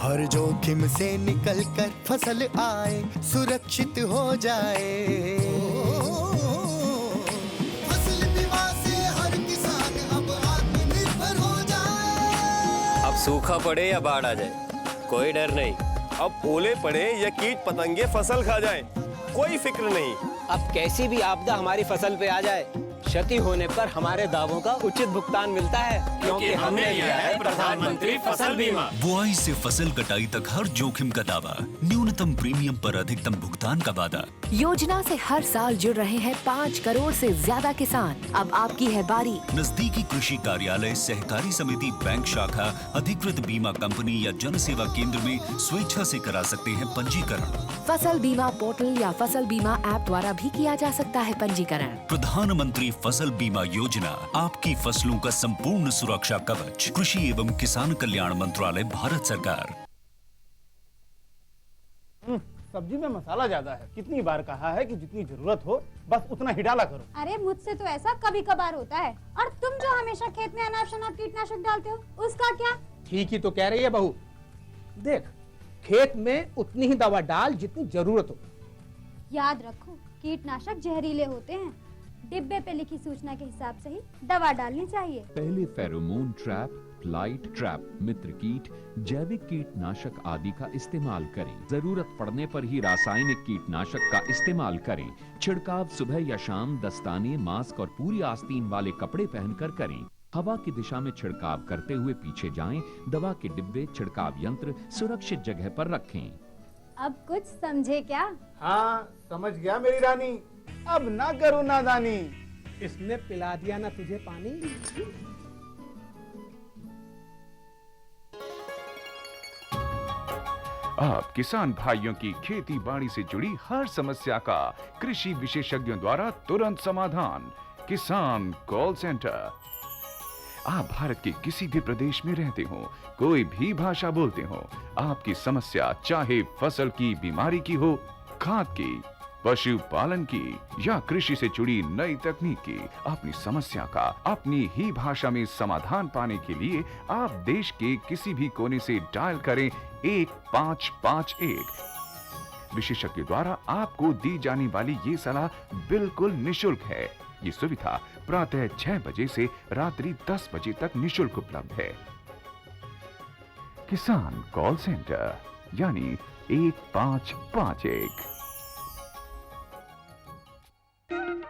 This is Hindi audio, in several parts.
हर जोखिम से निकल कर फसल आए, सुरक्षित हो जाए। फसल बीमा से हर किसान अब आत्मनिर्भर हो जाए। अब सूखा पड़े या बाढ़ आ जाए, कोई डर नहीं। अब ओले पड़े या कीट पतंगे फसल खा जाए, कोई फिक्र नहीं। अब कैसी भी आपदा हमारी फसल पे आ जाए, क्षति होने पर हमारे दावों का उचित भुगतान मिलता है, क्योंकि हमने लिया है प्रधानमंत्री फसल बीमा। बुआई से फसल कटाई तक हर जोखिम का दावा, न्यूनतम प्रीमियम पर अधिकतम भुगतान का वादा। योजना से हर साल जुड़ रहे हैं 5 करोड़ से ज्यादा किसान। अब आपकी है बारी। नजदीकी कृषि कार्यालय, सहकारी समिति, बैंक शाखा, अधिकृत बीमा कंपनी या जन सेवा केंद्र में स्वेच्छा से करा सकते हैं पंजीकरण। फसल बीमा पोर्टल या फसल बीमा ऐप द्वारा भी किया जा सकता है पंजीकरण। प्रधानमंत्री फसल बीमा योजना, आपकी फसलों का संपूर्ण सुरक्षा कवच। कृषि एवं किसान कल्याण मंत्रालय, भारत सरकार। सब्जी में मसाला ज्यादा है। कितनी बार कहा है कि जितनी जरूरत हो बस उतना ही डाला करो। अरे मुझसे तो ऐसा कभी कभार होता है। और तुम जो हमेशा खेत में अनाप शनाप कीटनाशक डालते हो, उसका क्या? ठीक ही तो कह रही है बहू। देख, खेत में उतनी ही दवा डाल जितनी जरूरत हो। याद रखो, कीटनाशक जहरीले होते हैं। डिब्बे पे लिखी सूचना के हिसाब से ही दवा डालनी चाहिए। पहले फेरोमोन ट्रैप, फ्लाइट ट्रैप, मित्र कीट, जैविक कीटनाशक आदि का इस्तेमाल करें। जरूरत पड़ने पर ही रासायनिक कीटनाशक का इस्तेमाल करें। छिड़काव सुबह या शाम दस्ताने, मास्क और पूरी आस्तीन वाले कपड़े पहनकर करें। हवा की दिशा में छिड़काव करते हुए पीछे जाएं। दवा के डिब्बे, छिड़काव यंत्र सुरक्षित जगह पर रखें। अब कुछ समझे क्या? हाँ, समझ गया मेरी रानी। अब ना करो नादानी। इसने पिला दिया ना तुझे पानी। आप किसान भाइयों की खेती बाड़ी से जुड़ी हर समस्या का कृषि विशेषज्ञों द्वारा तुरंत समाधान। किसान कॉल सेंटर। आप भारत के किसी भी प्रदेश में रहते हो, कोई भी भाषा बोलते हो, आपकी समस्या चाहे फसल की बीमारी की हो, खाद की, पशुपालन की या कृषि से जुड़ी नई तकनीक की, अपनी समस्या का अपनी ही भाषा में समाधान पाने के लिए आप देश के किसी भी कोने से डायल करें 1551। विशेषज्ञ द्वारा आपको दी जाने वाली ये सलाह बिल्कुल निशुल्क है। ये सुविधा प्रातः 6 बजे से रात्रि 10 बजे तक निशुल्क उपलब्ध है। किसान कॉल सेंटर यानी 1551।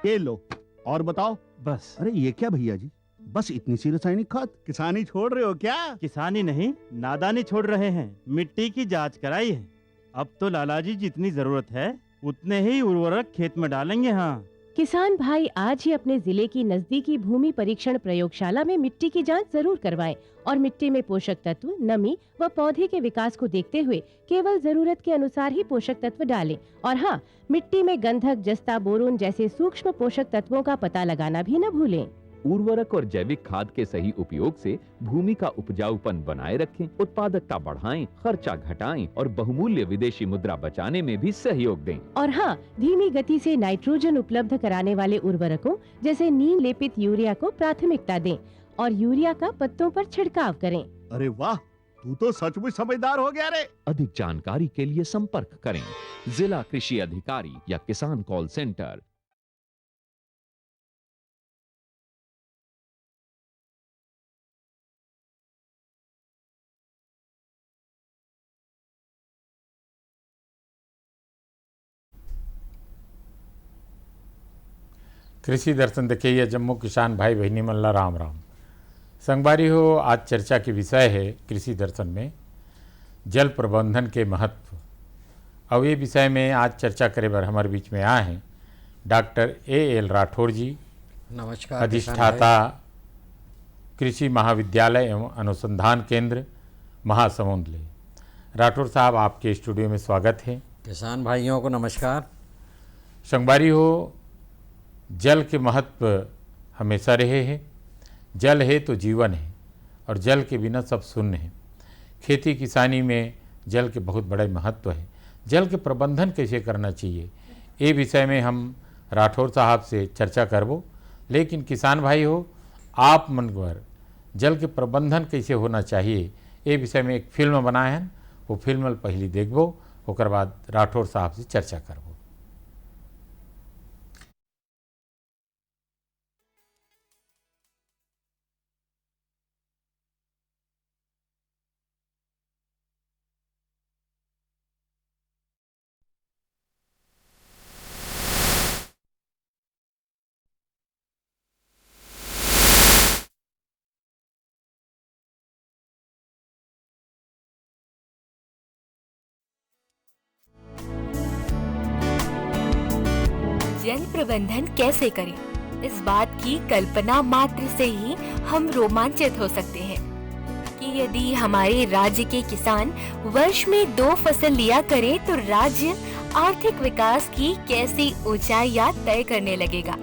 ये लो और बताओ। बस। अरे ये क्या भैया जी, बस इतनी सी रासायनिक खाद? किसानी छोड़ रहे हो क्या? किसानी नहीं, नादानी छोड़ रहे हैं। मिट्टी की जांच कराई है। अब तो लाला जी जितनी जरूरत है उतने ही उर्वरक खेत में डालेंगे। हाँ, किसान भाई आज ही अपने जिले की नजदीकी भूमि परीक्षण प्रयोगशाला में मिट्टी की जांच जरूर करवाएं और मिट्टी में पोषक तत्व, नमी व पौधे के विकास को देखते हुए केवल जरूरत के अनुसार ही पोषक तत्व डालें। और हाँ, मिट्टी में गंधक, जस्ता, बोरोन जैसे सूक्ष्म पोषक तत्वों का पता लगाना भी न भूलें। उर्वरक और जैविक खाद के सही उपयोग से भूमि का उपजाऊपन बनाए रखें, उत्पादकता बढ़ाएं, खर्चा घटाएं और बहुमूल्य विदेशी मुद्रा बचाने में भी सहयोग दें। और हाँ, धीमी गति से नाइट्रोजन उपलब्ध कराने वाले उर्वरकों जैसे नीम लेपित यूरिया को प्राथमिकता दें और यूरिया का पत्तों पर छिड़काव करें। अरे वाह, तू तो सचमुच समझदार हो गया रे। अधिक जानकारी के लिए संपर्क करें जिला कृषि अधिकारी या किसान कॉल सेंटर। कृषि दर्शन देखिए जम्मू किसान भाई बहनी मल्ला राम राम। संगवारी हो, आज चर्चा के विषय है कृषि दर्शन में जल प्रबंधन के महत्व। और ये विषय में आज चर्चा करे बर हमारे बीच में आए हैं डॉक्टर ए.एल. राठौर जी। नमस्कार। अधिष्ठाता कृषि महाविद्यालय एवं अनुसंधान केंद्र महासमुंद। राठौर साहब, आपके स्टूडियो में स्वागत है। किसान भाइयों को नमस्कार। संगवारी हो, जल के महत्व हमेशा रहे हैं। जल है तो जीवन है और जल के बिना सब शून्य है। खेती किसानी में जल के बहुत बड़ा महत्व है। जल के प्रबंधन कैसे करना चाहिए, ये विषय में हम राठौर साहब से चर्चा करबो। लेकिन किसान भाई हो, आप मन पर जल के प्रबंधन कैसे होना चाहिए, ये विषय में एक फिल्म बनाए हैं, वो फिल्म पहली देखबो, ओकर बाद राठौर साहब से चर्चा करबो। जल प्रबंधन कैसे करें, इस बात की कल्पना मात्र से ही हम रोमांचित हो सकते हैं कि यदि हमारे राज्य के किसान वर्ष में 2 फसल लिया करें तो राज्य आर्थिक विकास की कैसी ऊंचाइयां तय करने लगेगा।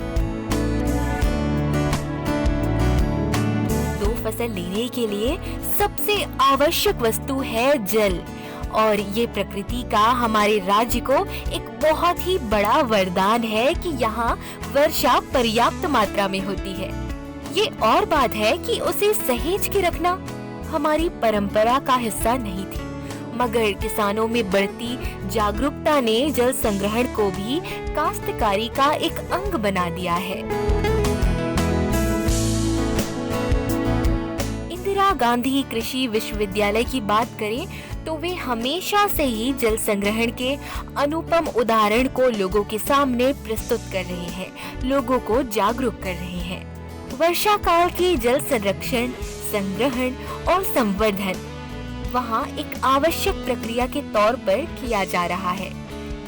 2 फसल लेने के लिए सबसे आवश्यक वस्तु है जल, और ये प्रकृति का हमारे राज्य को एक बहुत ही बड़ा वरदान है कि यहाँ वर्षा पर्याप्त मात्रा में होती है। ये और बात है कि उसे सहेज के रखना हमारी परंपरा का हिस्सा नहीं थी, मगर किसानों में बढ़ती जागरूकता ने जल संग्रहण को भी काश्तकारी का एक अंग बना दिया है। इंदिरा गांधी कृषि विश्वविद्यालय की बात करें तो वे हमेशा से ही जल संग्रहण के अनुपम उदाहरण को लोगों के सामने प्रस्तुत कर रहे हैं, लोगों को जागरूक कर रहे हैं। वर्षा काल के जल संरक्षण, संग्रहण और संवर्धन वहाँ एक आवश्यक प्रक्रिया के तौर पर किया जा रहा है।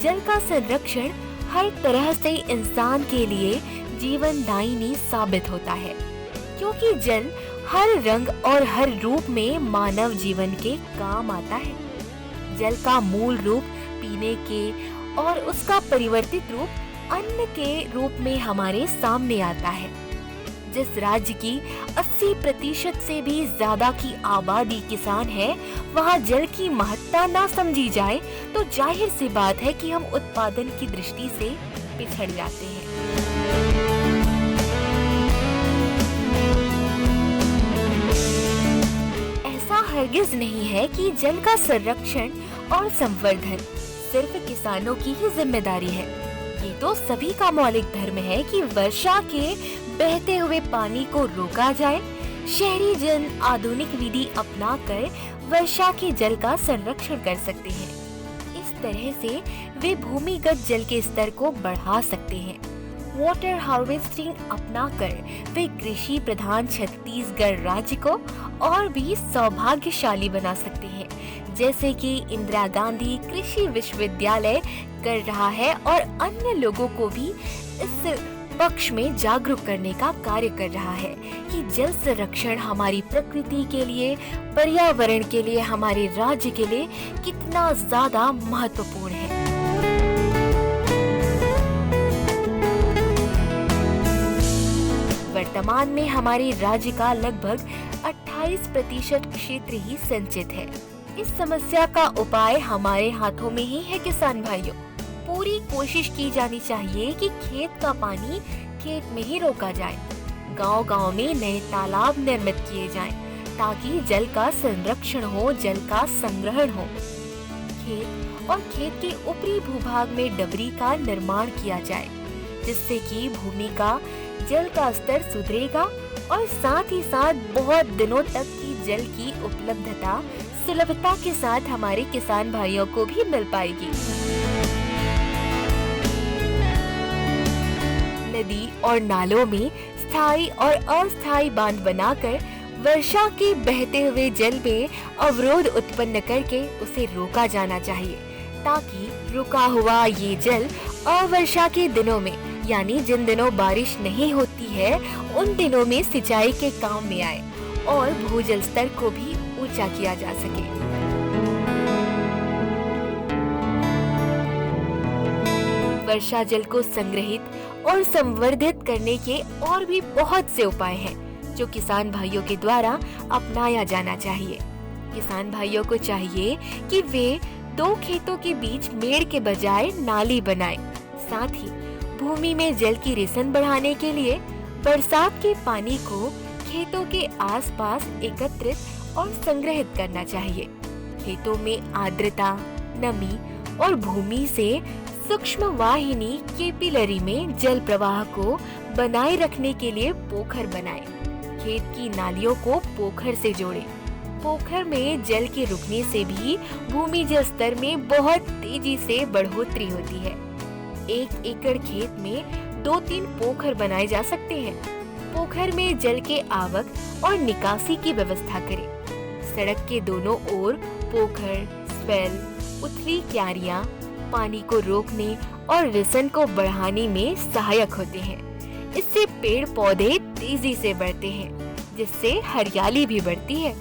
जल का संरक्षण हर तरह से इंसान के लिए जीवनदायिनी साबित होता है, क्योंकि जल हर रंग और हर रूप में मानव जीवन के काम आता है। जल का मूल रूप पीने के और उसका परिवर्तित रूप अन्न के रूप में हमारे सामने आता है। जिस राज्य की 80% से भी ज्यादा की आबादी किसान है, वहाँ जल की महत्ता ना समझी जाए तो जाहिर सी बात है कि हम उत्पादन की दृष्टि से पिछड़ जाते हैं। हरगिज नहीं है कि जल का संरक्षण और संवर्धन सिर्फ किसानों की ही जिम्मेदारी है। ये तो सभी का मौलिक धर्म है कि वर्षा के बहते हुए पानी को रोका जाए। शहरी जन आधुनिक विधि अपनाकर वर्षा के जल का संरक्षण कर सकते हैं। इस तरह से वे भूमिगत जल के स्तर को बढ़ा सकते हैं। वाटर हार्वेस्टिंग अपनाकर वे कृषि प्रधान छत्तीसगढ़ राज्य को और भी सौभाग्यशाली बना सकते हैं, जैसे कि इंदिरा गांधी कृषि विश्वविद्यालय कर रहा है और अन्य लोगों को भी इस पक्ष में जागरूक करने का कार्य कर रहा है कि जल संरक्षण हमारी प्रकृति के लिए, पर्यावरण के लिए, हमारे राज्य के लिए कितना ज्यादा महत्वपूर्ण है। वर्तमान में हमारे राज्य का लगभग 28% क्षेत्र ही सिंचित है। इस समस्या का उपाय हमारे हाथों में ही है किसान भाइयों। पूरी कोशिश की जानी चाहिए कि खेत का पानी खेत में ही रोका जाए। गांव-गांव में नए तालाब निर्मित किए जाएं, ताकि जल का संरक्षण हो, जल का संग्रहण हो। खेत और खेत के ऊपरी भूभाग में डबरी का निर्माण किया जाए, जिससे कि भूमि का जल का स्तर सुधरेगा और साथ ही साथ बहुत दिनों तक की जल की उपलब्धता सुलभता के साथ हमारे किसान भाइयों को भी मिल पाएगी। नदी और नालों में स्थायी और अस्थायी बांध बनाकर वर्षा के बहते हुए जल में अवरोध उत्पन्न करके उसे रोका जाना चाहिए, ताकि रुका हुआ ये जल अवर्षा के दिनों में, यानी जिन दिनों बारिश नहीं होती है, उन दिनों में सिंचाई के काम में आए और भूजल स्तर को भी ऊंचा किया जा सके। वर्षा जल को संग्रहित और संवर्धित करने के और भी बहुत से उपाय हैं, जो किसान भाइयों के द्वारा अपनाया जाना चाहिए। किसान भाइयों को चाहिए कि वे 2 खेतों के बीच मेड़ के बजाय नाली बनाएं। साथ ही भूमि में जल की रिसन बढ़ाने के लिए बरसात के पानी को खेतों के आसपास एकत्रित और संग्रहित करना चाहिए। खेतों में आर्द्रता, नमी और भूमि से सूक्ष्म वाहिनी कैपिलरी में जल प्रवाह को बनाए रखने के लिए पोखर बनाएं। खेत की नालियों को पोखर से जोड़ें। पोखर में जल के रुकने से भी भूमि जल स्तर में बहुत तेजी से बढ़ोतरी होती है। 1 एकड़ खेत में 2-3 पोखर बनाए जा सकते हैं। पोखर में जल के आवक और निकासी की व्यवस्था करें। सड़क के दोनों ओर पोखर, स्वेल, उथली क्यारियां पानी को रोकने और रिसन को बढ़ाने में सहायक होते हैं। इससे पेड़ पौधे तेजी से बढ़ते हैं, जिससे हरियाली भी बढ़ती है।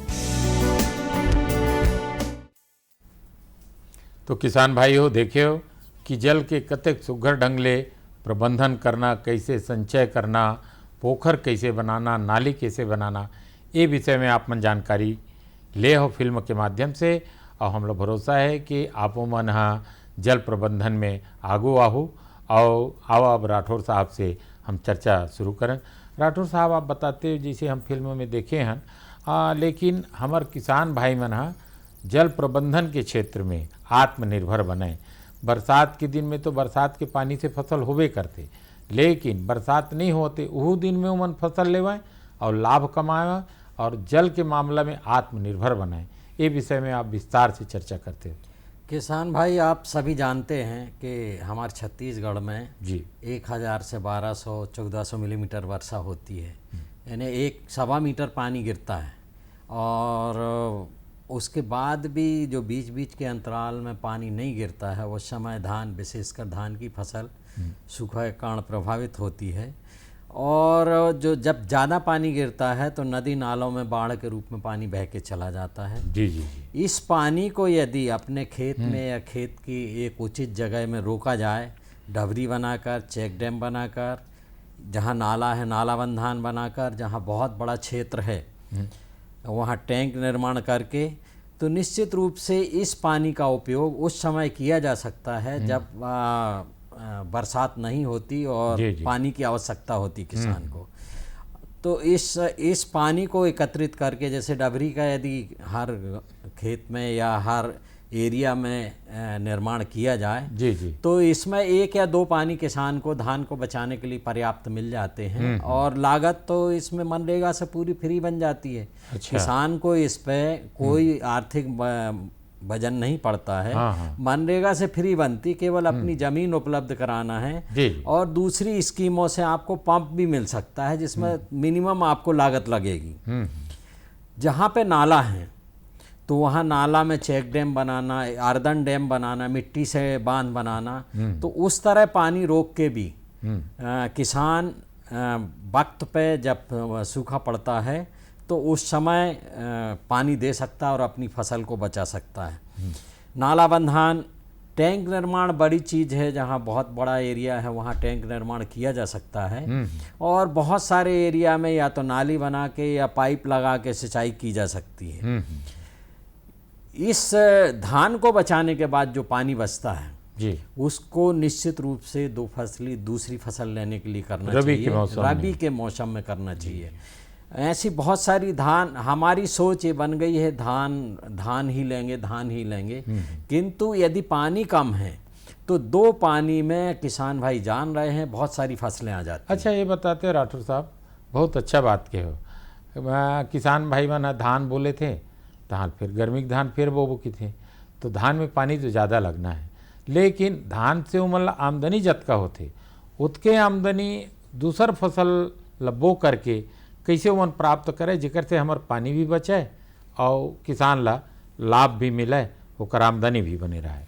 तो किसान भाई हो, देखे हो कि जल के कतेक सुघर ढंग ले प्रबंधन करना, कैसे संचय करना, पोखर कैसे बनाना, नाली कैसे बनाना, ये विषय में आप मन जानकारी ले हो फिल्म के माध्यम से। और हम लोग भरोसा है कि आपो मन हाँ जल प्रबंधन में आगू आहू। और आओ अब राठौर साहब से हम चर्चा शुरू करें। राठौर साहब, आप बताते हो जैसे हम फिल्म में देखे हैं, लेकिन हमार किसान भाई मन हाँ जल प्रबंधन के क्षेत्र में आत्मनिर्भर बने। बरसात के दिन में तो बरसात के पानी से फसल होबे करते, लेकिन बरसात नहीं होते उस दिन में उमन फसल लेवाएं और लाभ कमाएं और जल के मामला में आत्मनिर्भर बनाएं। ये विषय में आप विस्तार से चर्चा करते हो। किसान भाई, आप सभी जानते हैं कि हमारे छत्तीसगढ़ में जी 1000 से 1200-1400 मिलीमीटर वर्षा होती है, यानी 1.25 मीटर पानी गिरता है। और उसके बाद भी जो बीच बीच के अंतराल में पानी नहीं गिरता है, उस समय धान, विशेषकर धान की फसल सूखे कारण प्रभावित होती है। और जो जब ज़्यादा पानी गिरता है तो नदी नालों में बाढ़ के रूप में पानी बह के चला जाता है। जी जी जी। इस पानी को यदि अपने खेत में या खेत की एक उचित जगह में रोका जाए, डबरी बनाकर, चेक डैम बनाकर, जहाँ नाला है नाला बंधान बनाकर, जहाँ बहुत बड़ा क्षेत्र है वहाँ टैंक निर्माण करके, तो निश्चित रूप से इस पानी का उपयोग उस समय किया जा सकता है जब बरसात नहीं होती और पानी की आवश्यकता होती किसान को। तो इस पानी को एकत्रित करके, जैसे डबरी का यदि हर खेत में या हर एरिया में निर्माण किया जाए जी जी, तो इसमें 1 या 2 पानी किसान को धान को बचाने के लिए पर्याप्त मिल जाते हैं। और लागत तो इसमें मनरेगा से पूरी फ्री बन जाती है। अच्छा। किसान को इस पे कोई आर्थिक वजन नहीं पड़ता है। मनरेगा से फ्री बनती, केवल अपनी ज़मीन उपलब्ध कराना है। और दूसरी स्कीमों से आपको पंप भी मिल सकता है जिसमें मिनिमम आपको लागत लगेगी। जहाँ पे नाला है तो वहाँ नाला में चेक डैम बनाना, अर्दन डैम बनाना, मिट्टी से बांध बनाना, तो उस तरह पानी रोक के भी किसान वक्त पे जब सूखा पड़ता है तो उस समय पानी दे सकता है और अपनी फसल को बचा सकता है। नाला बंधान, टैंक निर्माण बड़ी चीज़ है। जहाँ बहुत बड़ा एरिया है वहाँ टैंक निर्माण किया जा सकता है। और बहुत सारे एरिया में या तो नाली बना के या पाइप लगा के सिंचाई की जा सकती है। इस धान को बचाने के बाद जो पानी बचता है जी, उसको निश्चित रूप से 2 फसली दूसरी फसल लेने के लिए करना चाहिए। रबी के मौसम में करना चाहिए। ऐसी बहुत सारी धान, हमारी सोच ये बन गई है धान ही लेंगे, किंतु यदि पानी कम है तो 2 पानी में किसान भाई जान रहे हैं बहुत सारी फसलें आ जाती हैं। अच्छा, ये बताते हो राठौर साहब, बहुत अच्छा बात कहे हो। किसान भाई मन धान बोले थे, धान फिर गर्मी के धान फिर बोबो की थे, तो धान में पानी तो ज़्यादा लगना है, लेकिन धान से उमन आमदनी जतका होते उतके आमदनी दूसर फसल लबो करके कैसे उमन प्राप्त करे जिकर से हमार पानी भी बचे और किसान ला लाभ भी मिले, ओकर आमदनी भी बने रहे।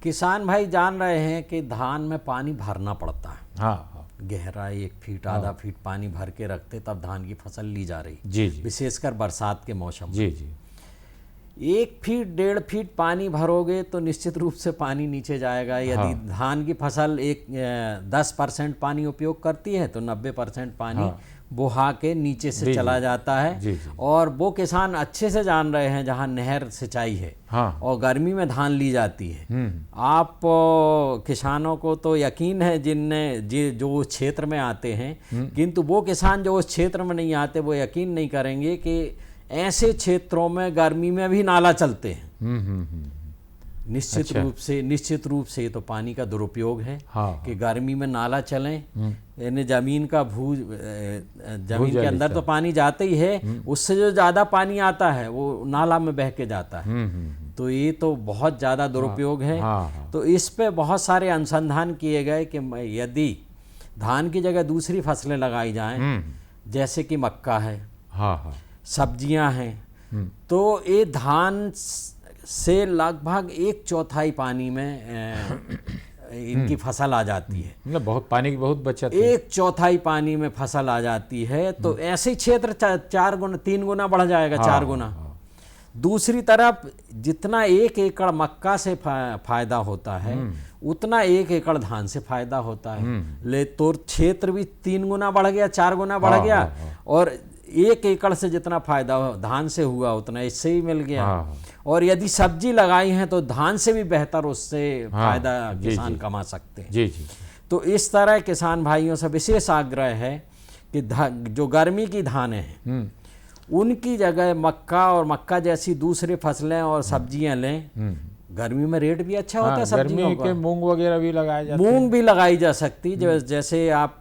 किसान भाई जान रहे हैं कि धान में पानी भरना पड़ता है। हाँ, गहरा 1 फीट आधा फीट पानी भर के रखते तब धान की फसल ली जा रही। जी जी, विशेषकर बरसात के मौसम में। जी जी, 1 फीट 1.5 फीट पानी भरोगे तो निश्चित रूप से पानी नीचे जाएगा। यदि धान की फसल 10% पानी उपयोग करती है तो 90% पानी बुहा के नीचे से चला जाता है। और वो किसान अच्छे से जान रहे हैं जहाँ नहर सिंचाई है और गर्मी में धान ली जाती है। आप किसानों को तो यकीन है जो उस क्षेत्र में आते हैं, किंतु वो किसान जो उस क्षेत्र में नहीं आते वो यकीन नहीं करेंगे कि ऐसे क्षेत्रों में गर्मी में भी नाला चलते हैं। निश्चित अच्छा। निश्चित रूप से ये तो पानी का दुरुपयोग है। हाँ। कि गर्मी में नाला चलें, यानी जमीन के अंदर तो पानी जाता ही है, उससे जो ज़्यादा पानी आता है वो नाला में बह के जाता है। तो ये तो बहुत ज़्यादा दुरुपयोग है। तो इस पे बहुत सारे अनुसंधान किए गए कि यदि धान की जगह दूसरी फसलें लगाई जाएं, जैसे कि मक्का है, सब्जियां हैं, तो ये धान से लगभग 1/4 पानी में इनकी फसल आ जाती है। मतलब बहुत पानी की बहुत बचत है। 1/4 पानी में फसल आ जाती है। तो ऐसे ही क्षेत्र 3 गुना बढ़ जाएगा, 4 गुना। दूसरी तरफ जितना 1 एकड़ मक्का से फायदा होता है, उतना 1 एकड़ धान से फायदा होता है। ले तो क्षेत्र भी 3 गुना बढ़ गया, 4 गुना बढ़ गया। और 1 एकड़ से जितना फायदा धान से हुआ उतना इससे ही मिल गया। और यदि सब्जी लगाई है तो धान से भी बेहतर उससे फायदा किसान कमा सकते हैं। जी जी। तो इस तरह किसान भाइयों से विशेष आग्रह है कि जो गर्मी की धानें हैं उनकी जगह मक्का और मक्का जैसी दूसरी फसलें और सब्जियां लें। गर्मी में रेट भी अच्छा होता है सब्जियों का। मूंग वगैरह भी लगाए जाते हैं। मूंग भी लगाई जा सकती, जैसे आप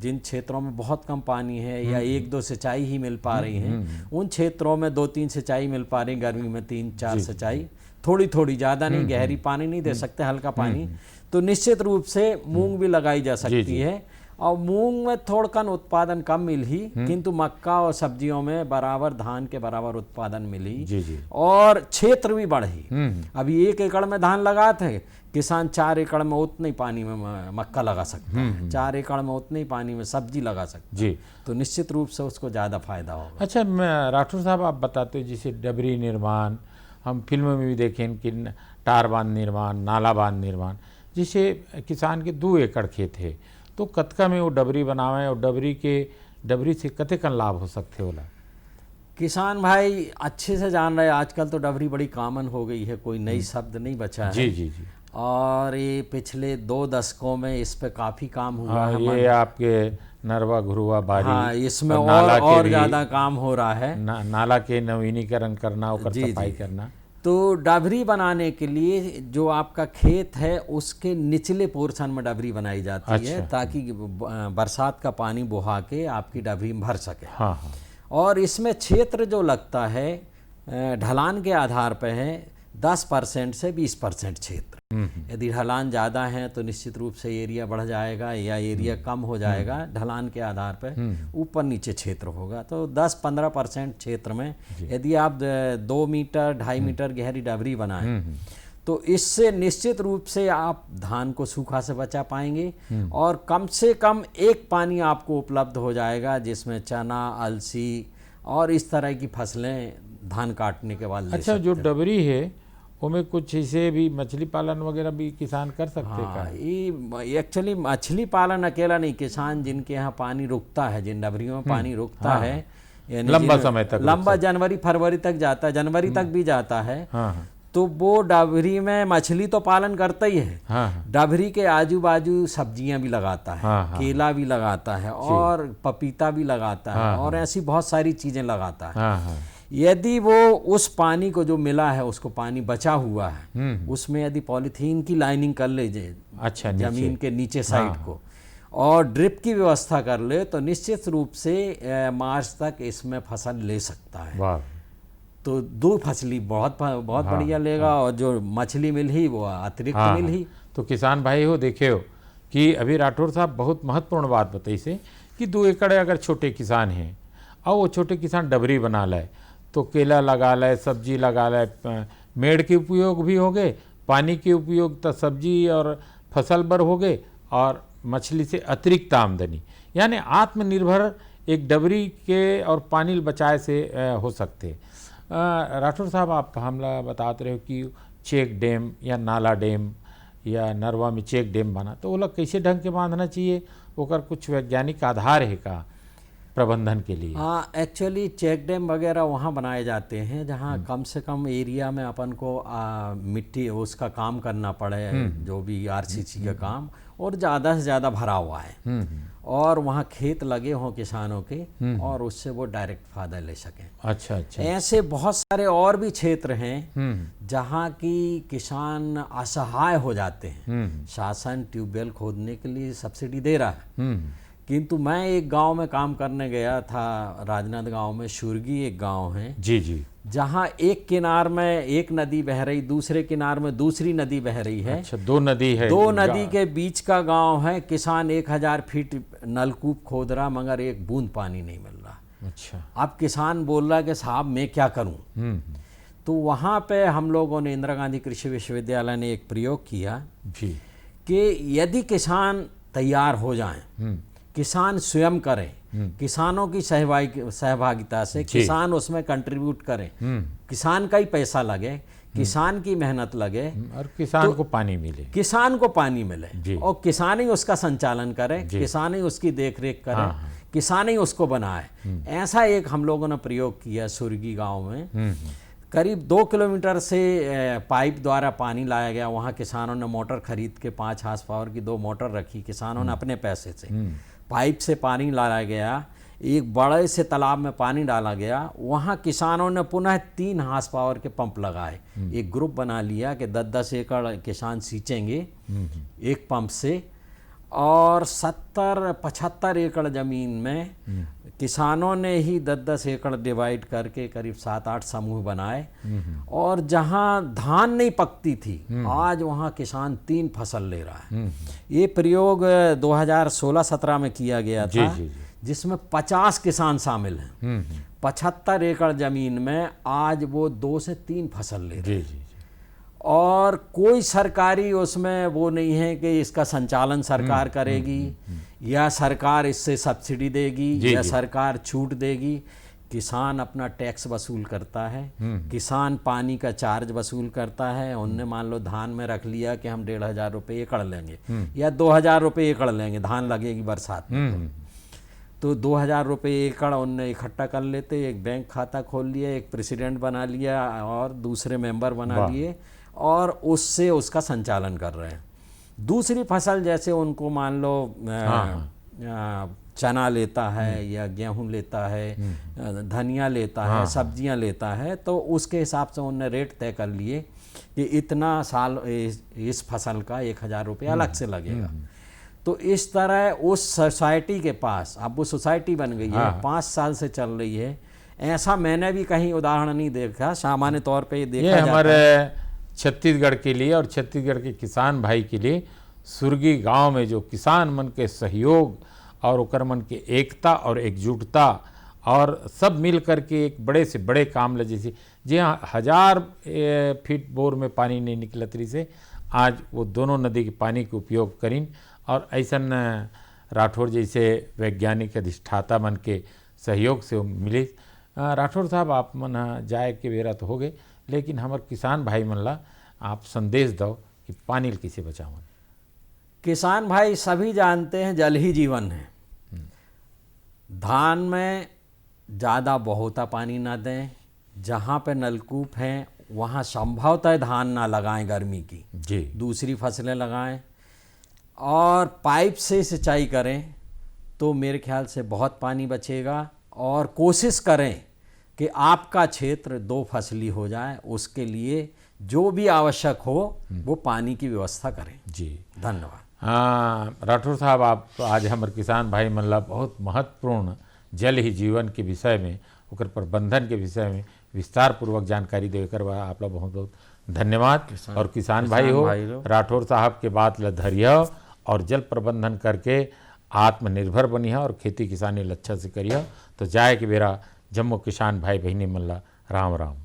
जिन क्षेत्रों में बहुत कम पानी है या 1-2 सिंचाई ही मिल पा रही हैं, उन क्षेत्रों में 2-3 सिंचाई मिल पा रही, गर्मी में 3-4 सिंचाई, थोड़ी थोड़ी, ज़्यादा नहीं, गहरी पानी नहीं दे सकते, हल्का पानी। तो निश्चित रूप से मूंग भी लगाई जा सकती है। और मूंग में थोड़ा उत्पादन कम मिली, किंतु मक्का और सब्जियों में बराबर, धान के बराबर उत्पादन मिली। और क्षेत्र भी बढ़ी। अभी 1 एकड़ में धान लगा थे, किसान 4 एकड़ में उतने ही पानी में मक्का लगा सकता है, 4 एकड़ में उतने ही पानी में सब्जी लगा सकता है। तो निश्चित रूप से उसको ज़्यादा फायदा होगा। अच्छा राठौर साहब, आप बताते हो जैसे डबरी निर्माण, हम फिल्मों में भी देखें कि टार बांध निर्माण, नाला बांध निर्माण, जिसे किसान के 2 एकड़ खेत है तो कतका में वो डबरी बनावे और डबरी से कतेकन लाभ हो सकते होला? किसान भाई अच्छे से जान रहे हैं, आजकल तो डबरी बड़ी कॉमन हो गई है, कोई नई शब्द नहीं बचा है। जी जी जी। और ये पिछले 2 दशकों में इस पे काफ़ी काम हुआ है। ये आपके नरवा घुरुआ बारी, इसमें और ज़्यादा काम हो रहा है। नाला के नवीनीकरण करना, और सफाई करना। तो डबरी बनाने के लिए जो आपका खेत है उसके निचले पोर्शन में डबरी बनाई जाती है, ताकि बरसात का पानी बहा के आपकी डबरी भर सके। और इसमें क्षेत्र जो लगता है ढलान के आधार पर है, 10% से 20% क्षेत्र। यदि ढलान ज़्यादा है तो निश्चित रूप से एरिया बढ़ जाएगा, या एरिया कम हो जाएगा। ढलान के आधार पर ऊपर नीचे क्षेत्र होगा। तो 10-15% क्षेत्र में यदि आप 2 मीटर 2.5 मीटर गहरी डबरी बनाएं, तो इससे निश्चित रूप से आप धान को सूखा से बचा पाएंगे। और कम से कम 1 पानी आपको उपलब्ध हो जाएगा, जिसमें चना, अलसी और इस तरह की फसलें धान काटने के बाद। अच्छा, जो डबरी है उसमें कुछ इसे भी मछली पालन वगैरह भी किसान कर सकते हैं? ये एक्चुअली मछली पालन अकेला नहीं, किसान जिनके यहाँ पानी रुकता है, जिन डबरियों में पानी रुकता है, यानी लंबा समय तक, लंबा जनवरी-फरवरी तक जाता है, जनवरी तक भी जाता है, तो वो डबरी में मछली तो पालन करता ही है। डबरी के आजू बाजू सब्जियां भी लगाता है, केला भी लगाता है, और पपीता भी लगाता है, और ऐसी बहुत सारी चीजें लगाता है। यदि वो उस पानी को जो मिला है, उसको पानी बचा हुआ है, उसमें यदि पॉलीथीन की लाइनिंग कर ले, अच्छा, जमीन के नीचे साइड को, और ड्रिप की व्यवस्था कर ले, तो निश्चित रूप से मार्च तक इसमें फसल ले सकता है। तो 2 फसली बहुत बढ़िया लेगा। और जो मछली मिल ही वो अतिरिक्त मिल ही। तो किसान भाई हो, देखे हो कि अभी राठौर साहब बहुत महत्वपूर्ण बात बताई से कि 2 एकड़ अगर छोटे किसान हैं और वो छोटे किसान डबरी बना लाए, तो केला लगा लाए, सब्जी लगा लाए, मेड़ के उपयोग भी हो गए, पानी के उपयोग तो सब्जी और फसल बर हो गए, और मछली से अतिरिक्त आमदनी, यानी आत्मनिर्भर एक डबरी के और पानी बचाए से हो सकते। राठौर साहब, आप हमला बताते रहे हो कि चेक डैम या नाला डैम या नरवा में चेक डैम बना, तो वो लोग कैसे ढंग के बांधना चाहिए, ओकर कुछ वैज्ञानिक आधार है का? प्रबंधन के लिए? हाँ, एक्चुअली चेक डैम वगैरह वहाँ बनाए जाते हैं जहाँ कम से कम एरिया में अपन को मिट्टी उसका काम करना पड़े, जो भी आरसीसी का काम, और ज़्यादा से ज़्यादा भरा हुआ है और वहाँ खेत लगे हों किसानों के और उससे वो डायरेक्ट फायदा ले सकें। अच्छा अच्छा। ऐसे बहुत सारे और भी क्षेत्र हैं जहाँ की किसान असहाय हो जाते हैं। शासन ट्यूबवेल खोदने के लिए सब्सिडी दे रहा है, किंतु मैं एक गांव में काम करने गया था, राजनांद गांव में, सुरगी एक गांव है जी जी, जहाँ एक किनार में एक नदी बह रही, दूसरे किनार में दूसरी नदी बह रही है। अच्छा, दो नदी है, दो नदी के बीच का गांव है। किसान 1000 फीट नलकूप खोद रहा मगर एक बूंद पानी नहीं मिल रहा। अच्छा। अब किसान बोल रहा कि साहब मैं क्या करूं? तो वहाँ पे हम लोगों ने, इंदिरा गांधी कृषि विश्वविद्यालय ने एक प्रयोग किया जी कि यदि किसान तैयार हो जाएं, किसान स्वयं करें, किसानों की सहभागिता से किसान उसमें कंट्रीब्यूट करें, किसान का ही पैसा लगे, किसान की मेहनत लगे और किसान को पानी मिले, किसान को पानी मिले और किसान ही उसका संचालन करे, किसान ही उसकी देखरेख करे, किसान ही उसको बनाए। ऐसा एक हम लोगों ने प्रयोग किया सुरगी गांव में। करीब 2 किलोमीटर से पाइप द्वारा पानी लाया गया। वहाँ किसानों ने मोटर खरीद के 5 हार्स पावर की 2 मोटर रखी, किसानों ने अपने पैसे से पाइप से पानी लाया गया। एक बड़े से तालाब में पानी डाला गया। वहाँ किसानों ने पुनः 3 हार्स पावर के पंप लगाए। एक ग्रुप बना लिया कि 10-10 एकड़ किसान सींचेंगे एक पंप से, और 70-75 एकड़ ज़मीन में किसानों ने ही 10-10 एकड़ डिवाइड करके करीब 7-8 समूह बनाए। और जहाँ धान नहीं पकती थी, आज वहाँ किसान 3 फसल ले रहा है। ये प्रयोग 2016-17 में किया गया था, जिसमें 50 किसान शामिल हैं। 75 एकड़ ज़मीन में आज वो 2 से 3 फसल ले रहे हैं। और कोई सरकारी उसमें वो नहीं है कि इसका संचालन सरकार करेगी या सरकार इससे सब्सिडी देगी या सरकार छूट देगी। किसान अपना टैक्स वसूल करता है, किसान पानी का चार्ज वसूल करता है। उनने मान लो धान में रख लिया कि हम 1500 रुपये एकड़ लेंगे या 2000 रुपये एकड़ लेंगे, धान लगेगी बरसात में, तो 2000 रुपये एकड़ उनने इकट्ठा कर लेते, एक बैंक खाता खोल लिया, एक प्रेसिडेंट बना लिया और दूसरे मेंबर बना लिए और उससे उसका संचालन कर रहे हैं। दूसरी फसल जैसे उनको मान लो चना लेता है या गेहूं लेता है, धनिया लेता है, सब्जियां लेता है, तो उसके हिसाब से उन्होंने रेट तय कर लिए कि इतना साल इस फसल का 1000 रुपये अलग से लगेगा। तो इस तरह उस सोसाइटी के पास, अब वो सोसाइटी बन गई है, 5 साल से चल रही है। ऐसा मैंने भी कहीं उदाहरण नहीं देखा, सामान्य तौर पे ये देखा जाता हमारे छत्तीसगढ़ के लिए और छत्तीसगढ़ के किसान भाई के लिए सुरगी गांव में जो किसान मन के सहयोग और ओकर मन के एकता और एकजुटता और सब मिल कर के एक बड़े से बड़े काम ले, जैसे जी हाँ 1000 फीट बोर में पानी नहीं निकलत रही से आज वो दोनों नदी के पानी के उपयोग करीन। और ऐसन राठौर जैसे वैज्ञानिक अधिष्ठाता मन के सहयोग से मिले। राठौर साहब, आप मन जाए के बेरा तो हो गए, लेकिन हमारे किसान भाई मन ला आप संदेश दो कि पानी कैसे बचावन। किसान भाई सभी जानते हैं जल ही जीवन है। धान में ज़्यादा बहुता पानी ना दें, जहाँ पे नलकूप हैं वहाँ संभवतः धान ना लगाएं गर्मी की जी, दूसरी फसलें लगाएं और पाइप से सिंचाई करें तो मेरे ख्याल से बहुत पानी बचेगा। और कोशिश करें कि आपका क्षेत्र 2 फसली हो जाए, उसके लिए जो भी आवश्यक हो वो पानी की व्यवस्था करें। जी धन्यवाद। हाँ राठौर साहब, आप आज हमारे किसान भाई मन ला बहुत महत्वपूर्ण जल ही जीवन के विषय में, ओकर प्रबंधन के विषय में विस्तार पूर्वक जानकारी देकर आप लोग बहुत बहुत धन्यवाद। और किसान भाई हो, राठौर साहब के बात ला धरिया और जल प्रबंधन करके आत्मनिर्भर बनिया और खेती किसानी अच्छा से करिया। तो जाए के बेरा जम्मू किसान भाई बहनी मन ला राम राम।